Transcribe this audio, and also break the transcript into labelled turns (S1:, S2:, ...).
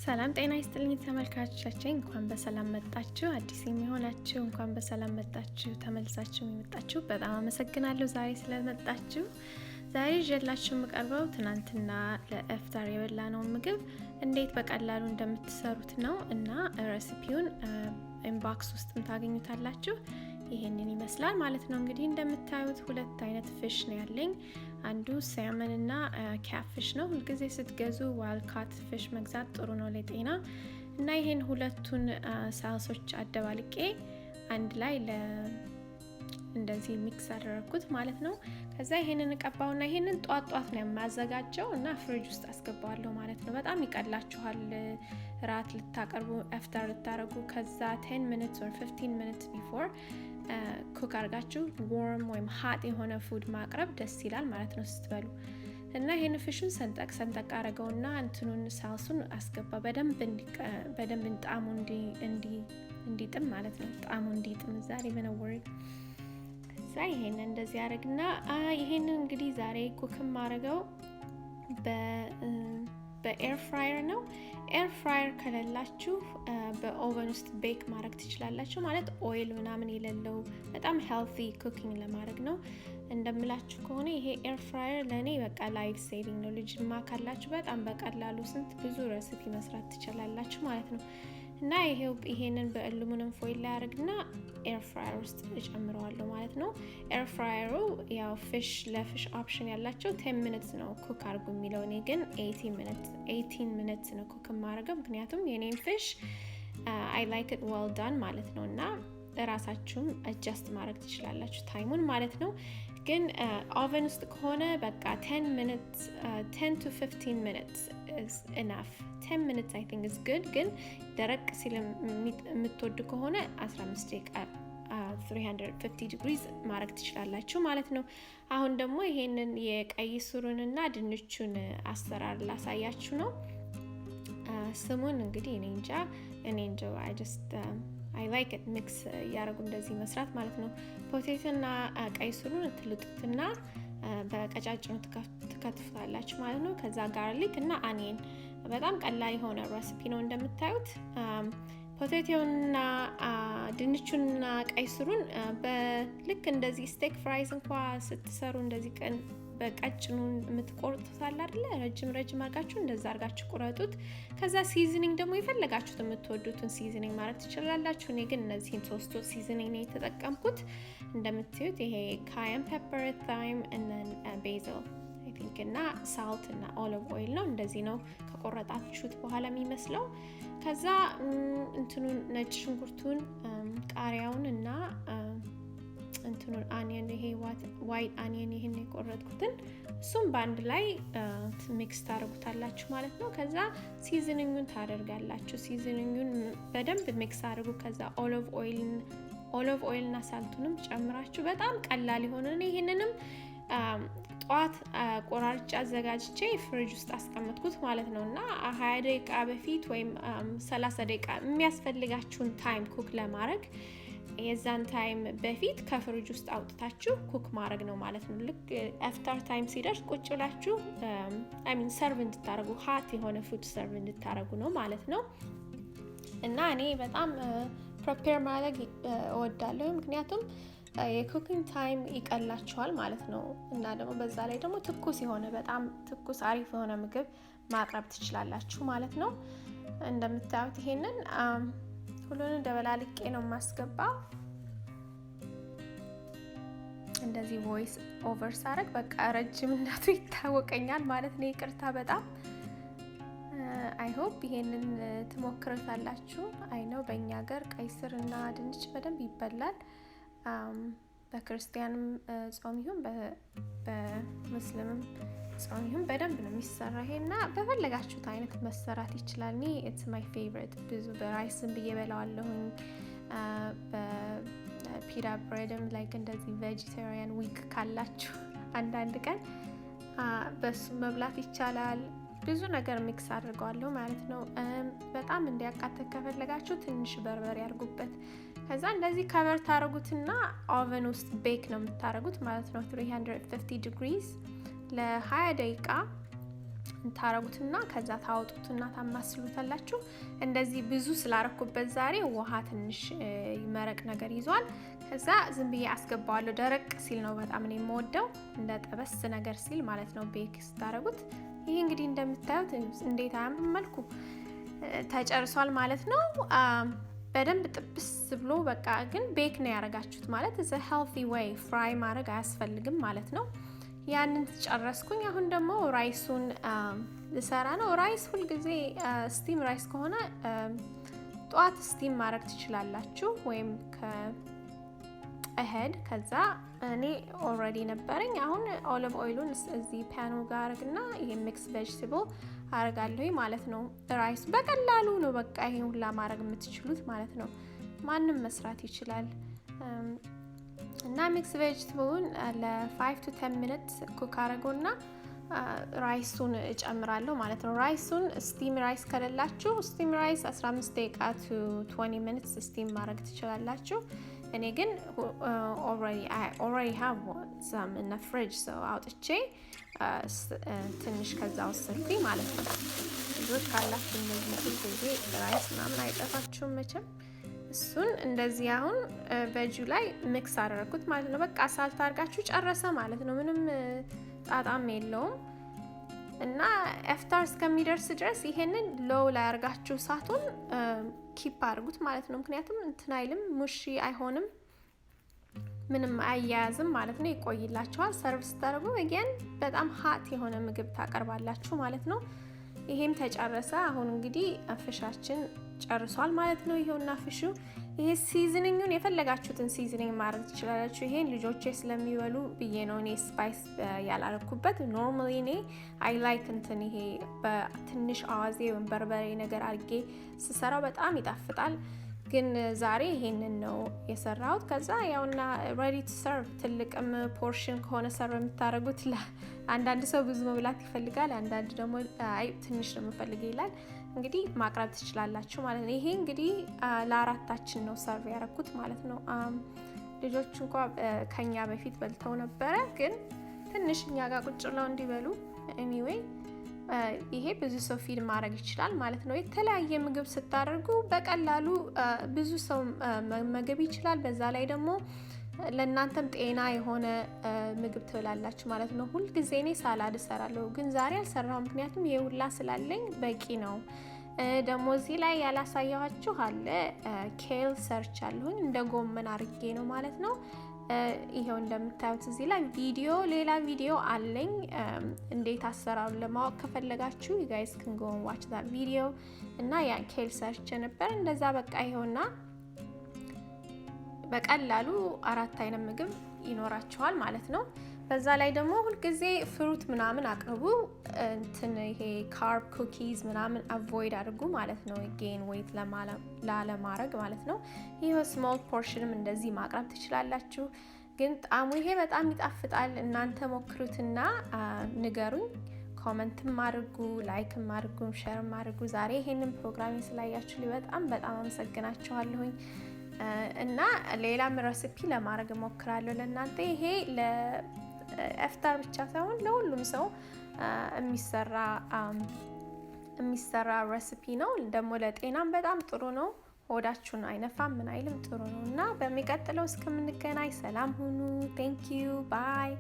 S1: ሰላም ጤና ይስጥልኝ ተመልካቾቻችን፣ እንኳን በሰላም መጣችሁ። አዲስ የሚሆናችሁ እንኳን በሰላም መጣችሁ። ተመልሳችሁ የመጣችሁ በጣም አመሰግናለሁ ዛሬ ስለመጣችሁ። ዛሬ ይዤላችሁ የምቀርበው ትናንትና ለኢፍጣር የበላነው ምግብ እንዴት በቀላሉ እንደምትሰሩት ነው እና ሬሲፒውን ኢንቦክስ ውስጥ ታገኙታላችሁ። ይሄንን ይመስላል ማለት ነው። እንግዲህ እንደምታዩት ሁለት አይነት ፊሽ ነው ያለኝ። አንዱ salmon እና catfish ነው። ሁልጊዜ ስትገዙ wild caught fish መግዛት ጥሩ ነው ለጤና። እና ይሄን ሁለቱን ሳልሶች አደባልቄ አንድ ላይ እንደዚህ ሚክስ አደረኩት ማለት ነው። ከዛ ይሄንን ቀባውና ይሄንን ጧት ነው የማዘጋጀው እና ፍሪጅ ውስጥ አስገባዋለሁ ማለት ነው። በጣም ይቀላችኋል ራት ልታቀርቡ ኢፍጣር ልታረጉ ከዛ 10 minutes or 15 minutes before ኩክ አርጋችሁ warm ወይም hot የሆነ ፉድ ማቅረብ ደስ ይላል ማለት ነው ስትበሉ። እና ይሄን ፊሹን ሰንጠቅ አረገውና እንትኑን ሳልሱን አስገባ በደንብ ጣሙ እንዲጥም ማለት ነው። ጣሙ እንዲጥም ዛሬ በነወር ከዛ ይሄን እንደዚህ አረግና ይሄን እንግዲህ ዛሬ ኩክ ማረገው በኤር ፍራየር ነው። ኤር ፍራየር ከሌላችሁ በኦቨን ውስጥ ቤክ ማድረግ ትችላላችሁ። ማለት ኦይል ምናምን የሌለው በጣም ሄልቲ ኩኪንግ ለማድረግ ነው። እንደምላችሁ ከሆነ ይሄ ኤር ፍራየር ለኔ በቃ ላይፍ ሴቪንግ ነው። ልጅማ ካላችሁ በጣም በቀላሉ ብዙ ሬሲፒ መስራት ትችላላችሁ ማለት ነው። እና ይሄንን በአሉሚኒየም ፎይል ላይ አድርግና ኤር ፍራየር ውስጥ እጨምረዋለሁ ማለት ነው። ኤር ፍራየሩ ያው ለፊሽ ኦፕሽን ያላቸው 10 minutes ነው ኩክ አርጉ የሚለው። እኔ ግን 18 minutes ነው ኩክ ማድረገው፣ ምክንያቱም የኔን ፊሽ I like it well done ማለት ነው። እና ራሳችሁም አድጀስት ማድረግ ትችላላችሁ ታይሙን ማለት ነው። ግን ኦቨን ውስጥ ከሆነ በቃ 10 to 15 minutes is enough. 10 minutes I think is good. ግን ደረቅ ሲል የምትወዱ ከሆነ 15 ደቂቃ 350 degrees ማድረግ ትችላላችሁ ማለት ነው። አሁን ደግሞ ይሄንን የቀይ ስሩንና ድንቹን አሰራር ላሳያችሁ ነው። ስሙን እንግዲህ እኔ እንጃ I like it mix ያረጉ እንደዚህ መስራት ማለት ነው። ፖቴቶና ቀይ ስሩን ትልጡትና በቀጫጭኑ ትከትፋላችሁ ማለት ነው። ከዛ ጋርሊክ እና አኒየን በጣም ቀላል የሆነ ሬሲፒ ነው እንደምታዩት። ፖቴቶና ድንቹና ቀይ ስሩን በልክ እንደዚህ ስቴክ ፍራይስ እንኳን ስትሰሩ እንደዚህ በቀጭኑ የምትቆርጡት አለ አይደለ? ረጅም አርጋችሁ እንደዛ አርጋችሁ ቁረጡት። ከዛ ሲዝኒንግ ደግሞ የፈለጋችሁት የምትወዱትን ሲዝኒንግ ማድረግ ትችላላችሁ። እኔ ግን እነዚህን ሶስቱ ሲዝኒንግ ነው የተጠቀምኩት። እንደምትዩት ይሄ cayenne pepper, thyme and then basil I think እና salt እና olive oil ነው። እንደዚህ ነው ከቆረጣችሁት በኋላ የሚመስለው። ከዛ እንትኑን ነጭ ሽንኩርቱን ቃሪያውን እና እንትኑን አኒየን ይሄ ዋይት አኒየን ይሄን የቆረጥኩትን እሱም ባንድ ላይ ሚክስ ታደርጉታላችሁ ማለት ነው። ከዛ ሲዝኒንጉን ታደርጋላችሁ። ሲዝኒንጉን በደንብ ሚክስ አድርጉ። ከዛ ኦሊቭ ኦይል እና ሳልቱንም ጨምራችሁ በጣም ቀላል ይሆናል። ይሄንንም ጧት ቆራርጬ አዘጋጅቼ ፍሪጅ ውስጥ አስቀምጥኩት ማለት ነው። እና 20 ደቂቃ በፊት ወይም 30 ደቂቃ የሚያስፈልጋችሁን ታይም ኩክ ለማድረግ የዛን ታይም በፊት ከፍሪጅ ውስጥ አውጥታችሁ ኩክ ማድረግ ነው ማለት ነው። ልክ ኢፍጣር ታይም ሲደርስ ቁጭ ብላችሁ ሰርቭ እንድታረጉ ሀት የሆነ ፉድ ሰርቭ እንድታረጉ ነው ማለት ነው። እና እኔ በጣም ፕሪፔር ማድረግ እወዳለሁ፣ ምክንያቱም የኩኪንግ ታይም ይቀላችኋል ማለት ነው። እና ደግሞ በዛ ላይ ደግሞ ትኩስ የሆነ በጣም ትኩስ አሪፍ የሆነ ምግብ ማቅረብ ትችላላችሁ ማለት ነው። እንደምታዩት ይሄንን ሁሉንም ደበላልቄ ነው ማስገባው። እንደዚህ ቮይስ ኦቨር ሳረግ በቃ ረጅምነቱ ይታወቀኛል ማለት ነው። ይቅርታ በጣም አይ ሆፕ ይሄንን ትሞክሩታላችሁ። አይ ነው በእኛ ሀገር ቀይ ስር እና ድንች በደንብ ይበላል። በክርስቲያንም ጾም ይሁን በሙስሊምም ጾም ይሁን በደንብ ነው የሚሰራ። ይሄና በፈለጋችሁት አይነት መሰራት ይችላል። እኔ it's my favorite ብዙ በራይስም በየበላዋለሁኝ በፒዳ ብሬድም ላይክ እንደዚህ ቬጂቴሪያን ዊክ ካላችሁ አንዳንድ ቀን በሱ መብላት ይቻላል። ብዙ ነገር ሚክስ አድርገዋለሁ ማለት ነው። በጣም እንዲያቃጥል ከፈለጋችሁ ትንሽ በርበሬ ያርጉበት። ከዛ እንደዚህ ከቨር ታረጉትና ኦቨን ውስጥ ቤክ ነው የምታረጉት ማለት ነው 350 degrees ለ20 ደቂቃ ታረጉትና ከዛ ታወጡትና ታማስሉታላችሁ። እንደዚህ ብዙ ስላረኩበት ዛሬ ውሃ ትንሽ መረቅ ነገር ይዟል። ከዛ ዝም ብዬ አስገባዋለሁ። ደረቅ ሲል ነው በጣም እኔ የምወደው፣ እንደ ጠበስ ነገር ሲል ማለት ነው ቤክ ስታረጉት። ይሄ እንግዲህ እንደምታዩት እንዴት አያምር መልኩ ተጨርሷል ማለት ነው። በደንብ ጥብስ ብሎ በቃ ግን ቤክ ነው ያረጋችሁት ማለት is a healthy way ፍራይ ማድረግ አያስፈልግም ማለት ነው። ያንን ጨረስኩኝ። አሁን ደግሞ ራይሱን ልሰራ ነው። ራይስ ሁሉ ጊዜ ስቲም ራይስ ከሆነ ጧት ስቲም ማድረግ ትችላላችሁ ወይም ከእህድ። ከዛ እኔ ኦልሬዲ ነበረኝ። አሁን ኦሊቭ ኦይሉን እዚህ ፓኑ ጋር አርግና ይሄ ሚክስ ቬጅታብል አረጋለሁ ማለት ነው። ራይስ በቀላሉ ነው በቃ ይሄን ሁላ ማድረግ የምትችሉት ማለት ነው። ማንም መስራት ይችላል። እና ሚክስ ቬጅታብሉን ለ5 to 10 minutes ኩክ አረጋውና ራይሱን እጨምራለሁ ማለት ነው። ራይሱን ስቲም ራይስ ከሌላችሁ ስቲም ራይስ 15 ደቂቃ to 20 minutes ስቲም ማድረግ ትችላላችሁ። እኔ ግን already have some in the fridge so አውጥቼ ትንሽ ከዛ ወሰድኩኝ ማለት ነው። ልጆች ካላችሁ እንደዚህ ጊዜ ራይስ ምናምን አይጠፋችሁም መቼም። እሱን እንደዚህ አሁን በጁ ላይ ሚክስ አደረኩት ማለት ነው። በቃ ሳልት አድርጋችሁ ጨረሰ ማለት ነው። ምንም ጣጣም የለውም። እና ኢፍጣር እስከሚደርስ ድረስ ይሄንን ሎው ላይ አድርጋችሁ ሳቱን ኪፕ አድርጉት ማለት ነው። ምክንያቱም እንትን አይልም፣ ሙሺ አይሆንም፣ ምንም አያያዝም ማለት ነው። ይቆይላችኋል። ሰርቭ ስታደርጉ again በጣም ሀት የሆነ ምግብ ታቀርባላችሁ ማለት ነው። ይሄም ተጨረሰ። አሁን እንግዲህ ፍሻችን ጨርሷል ማለት ነው። ይሄውና ፍሹ። ይሄ ሲዝኒንጉን የፈለጋችሁትን ሲዝኒንግ ማድረግ ትችላላችሁ። ይሄን ልጆቼ ስለሚበሉ ብዬ ነው እኔ ስፓይስ ያላረኩበት። ኖርማሊ እኔ አይ ላይክ እንትን ይሄ በትንሽ አዋዜ ወይም በርበሬ ነገር አድርጌ ስሰራው በጣም ይጣፍጣል። ግን ዛሬ ይሄንን ነው የሰራሁት። ከዛ ያውና ሬዲ ቱ ሰርቭ። ትልቅም ፖርሽን ከሆነ ሰርቭ የምታደርጉት አንዳንድ ሰው ብዙ መብላት ይፈልጋል፣ አንዳንድ ደግሞ አይ ትንሽ ነው የምፈልግ ይላል። እንግዲህ ማቅረብ ትችላላችሁ ማለት ነው። ይሄ እንግዲህ ለአራታችን ነው ሰርቭ ያረኩት ማለት ነው። ልጆች እንኳን ከኛ በፊት በልተው ነበረ፣ ግን ትንሽ እኛ ጋር ቁጭ ብለው እንዲበሉ ኤኒዌይ ይሄ ብዙ ሰው ፊድ ማድረግ ይችላል ማለት ነው። የተለያየ ምግብ ስታደርጉ በቀላሉ ብዙ ሰው መመገብ ይችላል። በዛ ላይ ደግሞ ለእናንተም ጤና የሆነ ምግብ ትበላላችሁ ማለት ነው። ሁል ጊዜ እኔ ሳላድ እሰራለሁ፣ ግን ዛሬ አልሰራሁም ምክንያቱም ይሄ ሁላ ስላለኝ በቂ ነው። ደግሞ እዚህ ላይ ያላሳየኋችሁ አለ ኬል ሰርች አለሁኝ እንደ ጎመን አርጌ ነው ማለት ነው። ይሄው እንደምታዩት እዚህ ላይ ሌላ ቪዲዮ አለኝ። እንዴት አሰራሩን ለማወቅ ከፈለጋችሁ you guys can go and watch that video። እና ያ ኬል ሰርች ነበር እንደዛ በቃ ይሄውና በቀላሉ አራት አይነት ምግብ ይኖራችኋል ማለት ነው። በዛ ላይ ደግሞ ሁሉ ጊዜ ፍሩት ምናምን አቅርቡ። እንትን ይሄ ካርብ ኩኪዝ ምናምን አቮይድ አድርጉ ማለት ነው። ጌን ዌይት ላለማድረግ ማለት ነው። ይሄ ስሞል ፖርሽንም እንደዚህ ማቅረብ ትችላላችሁ። ግን ጣዕሙ ይሄ በጣም ይጣፍጣል። እናንተ ሞክሩትና ንገሩኝ። ኮሜንትም አድርጉ፣ ላይክም አድርጉ፣ ሼርም አድርጉ። ዛሬ ይሄንን ፕሮግራም ስላያችሁ በጣም አመሰግናችኋለሁኝ። እና ሌላም ሬሲፒ ለማድረግ እሞክራለሁ ለእናንተ። ይሄ ለኢፍጣር ብቻ ሳይሆን ለሁሉም ሰው የሚሰራ ሬሲፒ ነው። ደግሞ ለጤናም በጣም ጥሩ ነው። ሆዳችሁን አይነፋም፣ ምን አይልም፣ ጥሩ ነው። እና በሚቀጥለው እስከምንገናኝ ሰላም ሁኑ። ቴንክ ዩ ባይ